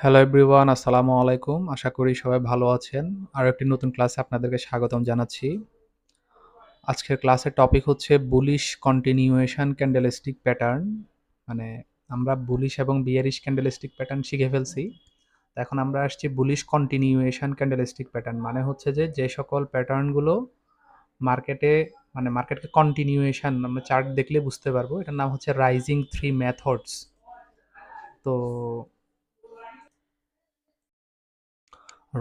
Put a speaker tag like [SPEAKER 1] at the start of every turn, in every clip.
[SPEAKER 1] Hello everyone, আসসালামু আলাইকুম। আশা করি সবাই ভালো আছেন। আরও একটি নতুন ক্লাসে আপনাদেরকে স্বাগতম জানাচ্ছি। আজকের ক্লাসের টপিক হচ্ছে বুলিশ কন্টিনিউয়েশন ক্যান্ডেলস্টিক প্যাটার্ন। মানে আমরা বুলিশ এবং বিয়ারিশ ক্যান্ডেলস্টিক প্যাটার্ন শিখে ফেলছি। তো এখন আমরা আসছি বুলিশ কন্টিনিউয়েশন ক্যান্ডেলস্টিক প্যাটার্ন। মানে হচ্ছে যে সকল প্যাটার্নগুলো মার্কেটে মার্কেটকে কন্টিনিউয়েশন আমরা চার্ট দেখলে বুঝতে পারবো। এটার নাম হচ্ছে রাইজিং থ্রি মেথডস। তো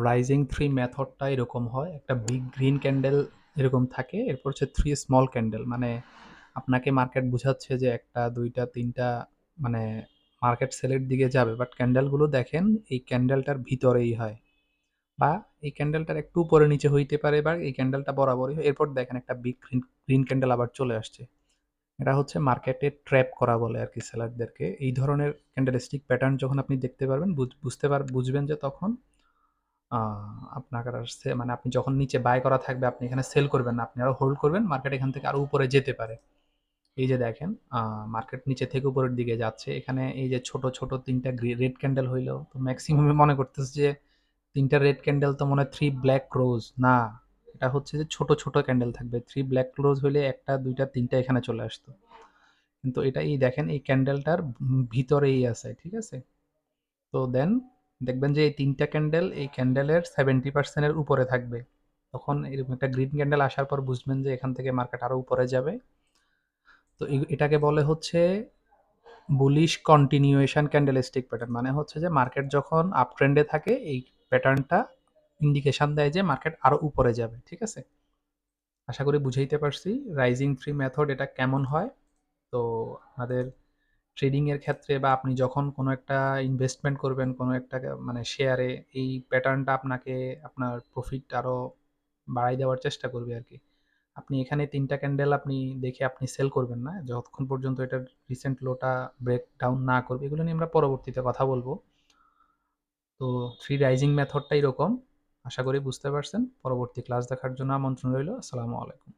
[SPEAKER 1] রাইজিং থ্রি মেথডটা এরকম হয়, একটা বিগ গ্রিন ক্যান্ডেল এরকম থাকে, এরপর হচ্ছে থ্রি স্মল ক্যান্ডেল। মানে আপনাকে মার্কেট বুঝাচ্ছে যে একটা দুইটা তিনটা, মানে মার্কেট সেলের দিকে যাবে, বাট ক্যান্ডেলগুলো দেখেন এই ক্যান্ডেলটার ভিতরেই হয়, বা এই ক্যান্ডেলটার একটু উপরে নিচে হইতে পারে, বা এই ক্যান্ডেলটা বরাবরই হয়, এরপর দেখেন একটা বিগ গ্রিন গ্রিন ক্যান্ডেল আবার চলে আসছে। এটা হচ্ছে মার্কেটে ট্র্যাপ করা বলে আর কি সেলারদেরকে। এই ধরনের ক্যান্ডেলস্টিক প্যাটার্ন যখন আপনি দেখতে পারবেন, বুঝবেন যে তখন আপনার আসছে, মানে আপনি যখন নিচে বাই করা থাকবে আপনি এখানে সেল করবেন না, আপনি আরো হোল্ড করবেন, মার্কেট এখান থেকে আরো উপরে যেতে পারে। এই যে দেখেন, মার্কেট নিচে থেকে উপরের দিকে যাচ্ছে, এখানে এই যে ছোট ছোট তিনটা রেড ক্যান্ডেল হইলো, তো ম্যাক্সিমামে মনে করতেছে যে তিনটা রেড ক্যান্ডেল তো মনে হয় থ্রি ব্ল্যাক রোজ না, এটা হচ্ছে যে ছোট ছোট ক্যান্ডেল থাকবে। থ্রি ব্ল্যাক রোজ হইলে একটা দুইটা তিনটা এখানে চলে আসতো, কিন্তু এটা এই দেখেন এই ক্যান্ডেলটার ভিতরেই আছে, ঠিক আছে। তো দেন দেখবেন যে এই তিনটা ক্যান্ডেল এই ক্যান্ডেলের 70% উপরে থাকবে। তখন এরকম একটা গ্রিন ক্যান্ডেল আসার পর বুঝবেন যে এখান থেকে মার্কেট আরো উপরে যাবে। তো এটাকে বলে হচ্ছে বুলিশ কন্টিনিউয়েশন ক্যান্ডেলস্টিক প্যাটার্ন। মানে হচ্ছে যে মার্কেট যখন আপ ট্রেন্ডে থাকে এই প্যাটার্নটা ইন্ডিকেশন দেয় যে মার্কেট আরো উপরে যাবে, ঠিক আছে। আশা করি বুঝাইতে পারছি রাইজিং থ্রি মেথড এটা কেমন হয়। তো আমাদের ট্রেডিং এর ক্ষেত্রে, বা আপনি যখন কোনো একটা ইনভেস্টমেন্ট করবেন কোনো একটা মানে শেয়ারে, এই প্যাটার্নটা আপনাকে আপনার প্রফিট আরো বাড়াই দেওয়ার চেষ্টা করবে আর কি। আপনি এখানে তিনটা ক্যান্ডেল আপনি দেখে আপনি সেল করবেন না যতক্ষণ পর্যন্ত এটার রিসেন্ট লোটা ব্রেক ডাউন না করবে। এগুলো নিয়ে আমরা পরবর্তীতে কথা বলবো। তো থ্রি রাইজিং মেথডটা এরকম। আশা করি বুঝতে পারছেন। পরবর্তী ক্লাস দেখার জন্য আমন্ত্রণ রইল। আসসালামু আলাইকুম।